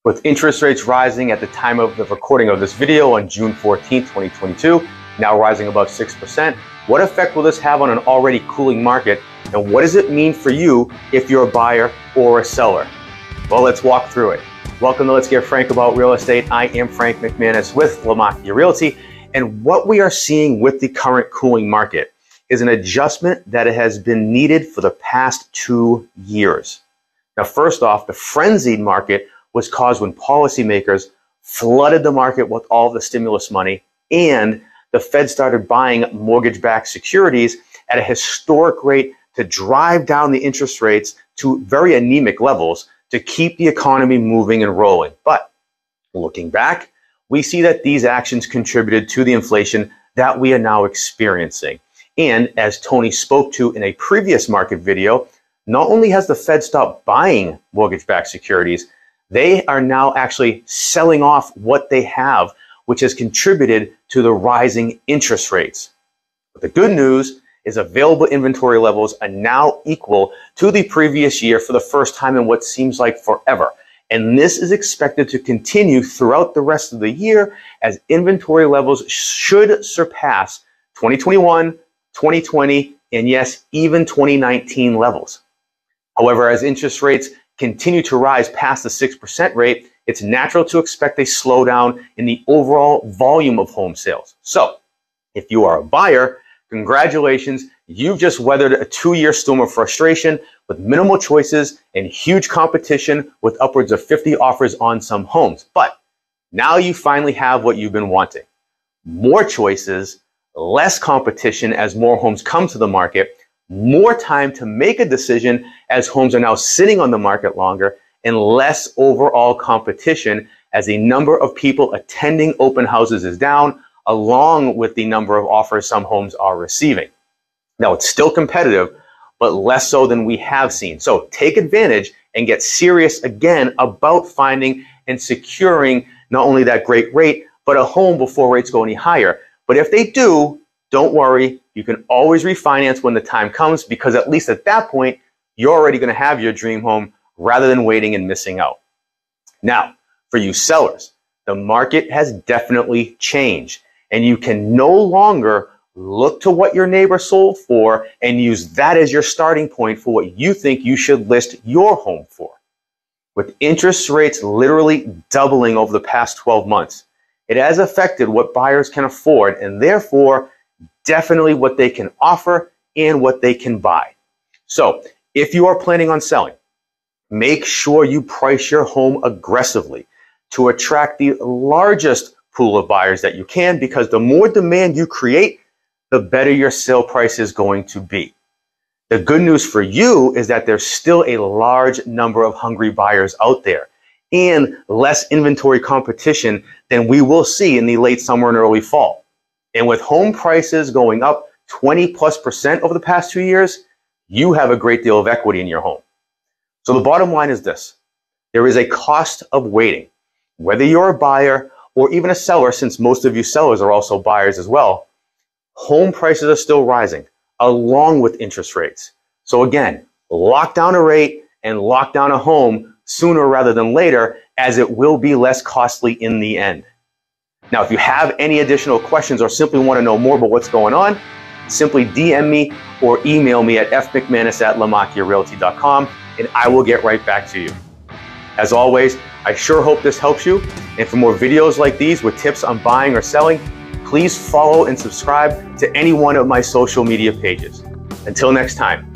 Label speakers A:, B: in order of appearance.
A: With interest rates rising at the time of the recording of this video on June 14th, 2022, now rising above 6%, what effect will this have on an already cooling market? And what does it mean for you if you're a buyer or a seller? Well, let's walk through it. Welcome to Let's Get Frank About Real Estate. I am Frank McManus with Lamakia Realty. And what we are seeing with the current cooling market is an adjustment that has been needed for the past 2 years. Now, first off, the frenzied market was caused when policymakers flooded the market with all the stimulus money and the Fed started buying mortgage-backed securities at a historic rate to drive down the interest rates to very anemic levels to keep the economy moving and rolling. But looking back, we see that these actions contributed to the inflation that we are now experiencing. And as Tony spoke to in a previous market video, not only has the Fed stopped buying mortgage-backed securities, they are now actually selling off what they have, which has contributed to the rising interest rates. But the good news is available inventory levels are now equal to the previous year for the first time in what seems like forever. And this is expected to continue throughout the rest of the year as inventory levels should surpass 2021, 2020, and yes, even 2019 levels. However, as interest rates continue to rise past the 6% rate, it's natural to expect a slowdown in the overall volume of home sales. So if you are a buyer, congratulations, you've just weathered a 2-year storm of frustration with minimal choices and huge competition with upwards of 50 offers on some homes. But now you finally have what you've been wanting. More choices, less competition as more homes come to the market, more time to make a decision as homes are now sitting on the market longer, and less overall competition as the number of people attending open houses is down, along with the number of offers some homes are receiving. Now, it's still competitive, but less so than we have seen. So take advantage and get serious again about finding and securing not only that great rate, but a home before rates go any higher. But if they do, don't worry, you can always refinance when the time comes, because at least at that point, you're already going to have your dream home rather than waiting and missing out. Now, for you sellers, the market has definitely changed, and you can no longer look to what your neighbor sold for and use that as your starting point for what you think you should list your home for. With interest rates literally doubling over the past 12 months, it has affected what buyers can afford and therefore definitely what they can offer and what they can buy. So if you are planning on selling, make sure you price your home aggressively to attract the largest pool of buyers that you can, because the more demand you create, the better your sale price is going to be. The good news for you is that there's still a large number of hungry buyers out there and less inventory competition than we will see in the late summer and early fall. And with home prices going up 20+% over the past 2 years, you have a great deal of equity in your home. So the bottom line is this: there is a cost of waiting. Whether you're a buyer or even a seller, since most of you sellers are also buyers as well, home prices are still rising along with interest rates. So again, lock down a rate and lock down a home sooner rather than later, as it will be less costly in the end. Now, if you have any additional questions or simply want to know more about what's going on, simply DM me or email me at fmcmanus@lamakiarealty.com and I will get right back to you. As always, I sure hope this helps you. And for more videos like these with tips on buying or selling, please follow and subscribe to any one of my social media pages. Until next time.